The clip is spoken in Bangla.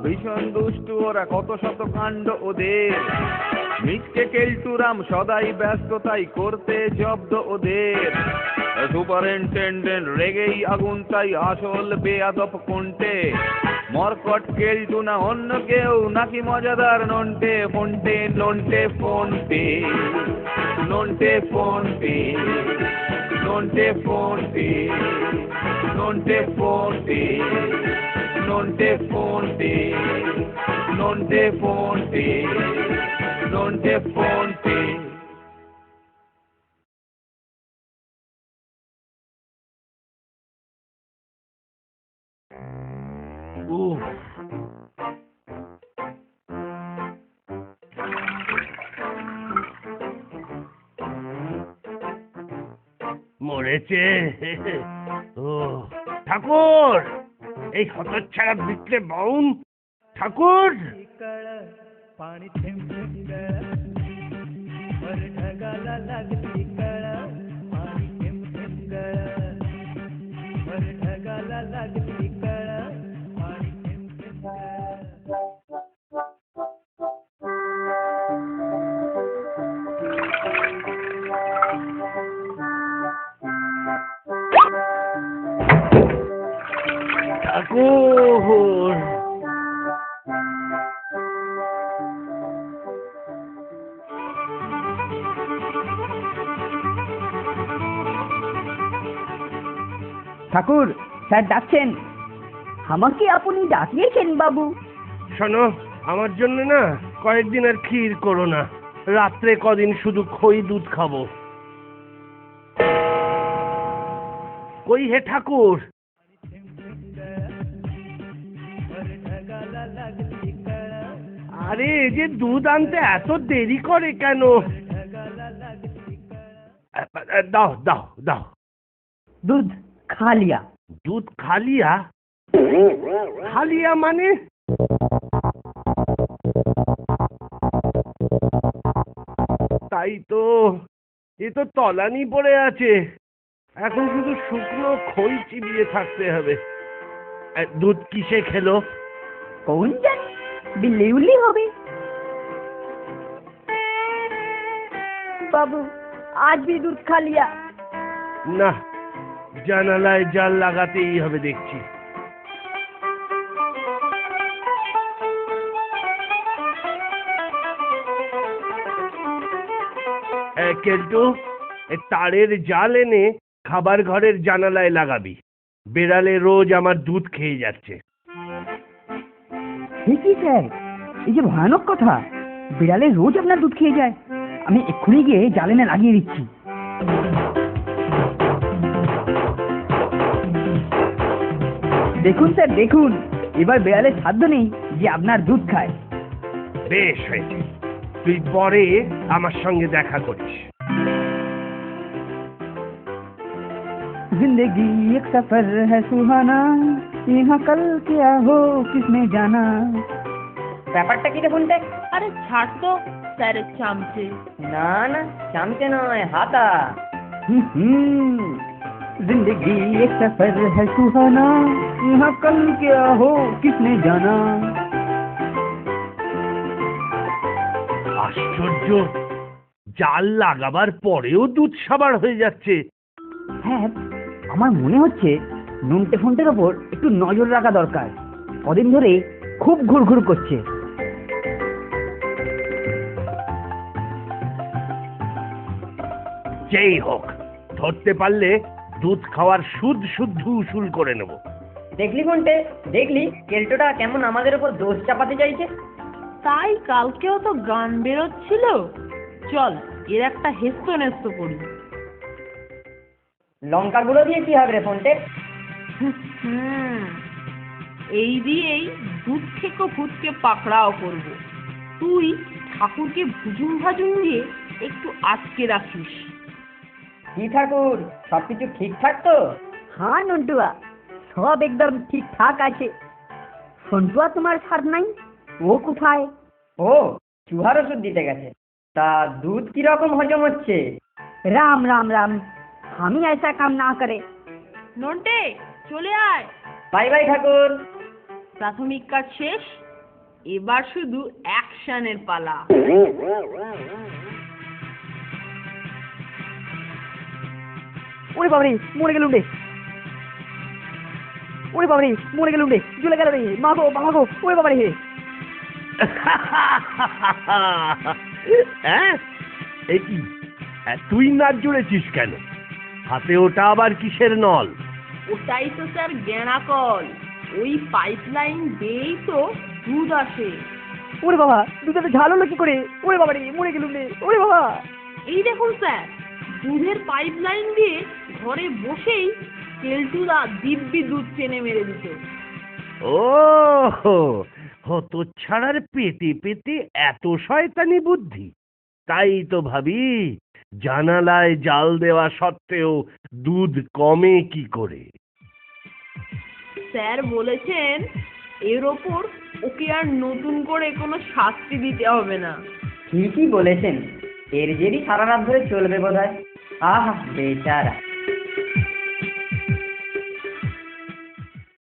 ভীষণ দুষ্টু ওরা, কত শত কাণ্ড ওদের। মিচকে কেলটুরাম সদাই ব্যস্ততাই করতে জব্দ ওদের। সুপারিনটেন্ডেন্ট রেগেই আগুন, তাই আসল বেয়াদব কোনটে। মরকট কেলটু না অন্য কেউ, নাকি মজাদার নন্টে? ফোনটে নন্টে ফোনটে, নন্টে ফোনটে, নন্টে ফোনটে, নন্টে ফোনটে, নন্টে ফোনটে, নন্টে ফোনটে, নন্টে ফোনটে। মরেছে। ও ঠাকুর, এই হতচ্ছাড়া বিটলে বাউন ঠাকুর। पाणी थेंब थेंब गळा वर ढगाला लागली कळा, पाणी थेंब थेंब गळा वर ढगाला लागली कळा, पाणी थेंब थेंब गळा। ঠাকুর, ঠাকুর, স্যার ডাকছেন। আমাকে আপনি ডাকিয়েছেন বাবু? শোনো, আমার জন্য না কয়েকদিন আর ক্ষীর করো না। রাত্রে কদিন শুধু খই দুধ খাবো। কই হে ঠাকুর? আরে এই যে দুধ আনতে এত দেরি করে কেন? দাও দাও দাও। দুধ খালিয়া। দুধ খালিয়া? খালিয়া মানে? তাই তো, এ তো তলানি পড়ে আছে। এখন শুধু শুকনো খই চিবিয়ে থাকতে হবে। দুধ কিসে খেলো? কোন জানি, বিল্লি উল্লি হবে। বাবু, আজ भी दूध खा लिया। না, জানালায় জাল লাগাতেই হবে দেখছি। কেলটু, তারের জাল এনে খাবার ঘরের জানালায় লাগাবি। বেড়ালে রোজ আমার দুধ খেয়ে যাচ্ছে। ঠিকই স্যার, এই যে ভয়ানক কথা, বিড়ালে রোজ আপনার দুধ খেয়ে যায়। আমি এক্ষুনি গিয়ে জাল এনে লাগিয়ে দিচ্ছি। দেখুন স্যার, দেখুন, এবার বিড়ালের সাধ্য নেই যে আপনার দুধ খায়। বেশ হয়েছে, তুই পরে আমার সঙ্গে দেখা করিস। जिंदगी एक सफर है सुहाना, यहाँ कल क्या हो किसने जाना। ব্যাপারটা কি দেখুন? আরে ছাড় তো স্যারের চামচে। না না, চামচে নয়, হাতা। जिंदगी एक सफर है सुहाना, यहाँ कल क्या हो किसने जाना। আশ্চর্য, জাল লাগাবার পরেও দুধ সাবার হয়ে যাচ্ছে। হ্যাঁ, আমার মনে হচ্ছে নন্টে ফন্টের ওপর একটু নজর রাখা দরকার। কদিন ধরে খুব ঘুরঘুর করছে। যেই হোক, ধরতে পারলে দুধ খাওয়ার সুদ শুদ্ধ উসুল করে নেব। দেখলি ফন্টে, দেখলি কেলটোটা কেমন আমাদের উপর দোষ চাপাতে চাইছে। তাই কালকেও তো গান বেরোচ্ছিল। চল, এর একটা হেস্ত নেস্ত করি। লঙ্কার গুঁড়ো দিয়ে কি হবে রে ফন্টে? এই দিয়েই দুধ থেকে ভূতকে পাকড়াও করব। তুই ঠাকুরকে ভুজুং ভাজুং দিয়ে একটু আটকে রাখিস। কি ঠাকুর, সবকিছু ঠিকঠাক তো? হ্যাঁ নন্টুয়া, সব একদম ঠিকঠাক আছে। সন্টুয়া তোমার সার নাই, ও কোথায়? ও চুহার ওষুধ দিতে গেছে। তা দুধ কিরকম হজম হচ্ছে? রাম রাম রাম, আমি ऐसा काम ना करे। নন্টে, চলে আয়। বাই বাই ঠাকুর। প্রাথমিক কাজ শেষ, এবার শুধু অ্যাকশনের পালা। ওরে বাবারে, মরে গেলুম রে। ওরে বাবারে, মরে গেলুম রে, জ্বলে গেল রে, মাগো মাগো, ওরে বাবারে। হ্যাঁ, এ কি, তুই নাচ জুড়েছিস কেন? হাতে ওটা আবার কিসের নল? ওটাই তো স্যার গেঁড়া কল, ওই পাইপলাইন দিয়েই তো দুধ আসে। ওরে বাবা, দুধটা ঝাল হলো কি করে? ওরে বাবারে, মরে গেলুম রে, ওরে বাবা। এই দেখুন স্যার, দুধের পাইপলাইন দিয়ে ঘরে বসেই কেলটুদা দিব্যি দুধ টেনে মেরে দিত। ও হতচ্ছাড়ার পেটে পেটে এত শয়তানি বুদ্ধি! তাই তো ভাবি, জানালায় জাল দেওয়া সত্ত্বেও দুধ কমে কি করে। স্যার বলেছেন এর ওপর ওকে আর নতুন করে কোনো শাস্তি দিতে হবে না। ঠিকই বলেছেন, এর জেরই সারা রাত ধরে চলবে বোধহয়। আহা বেচারা।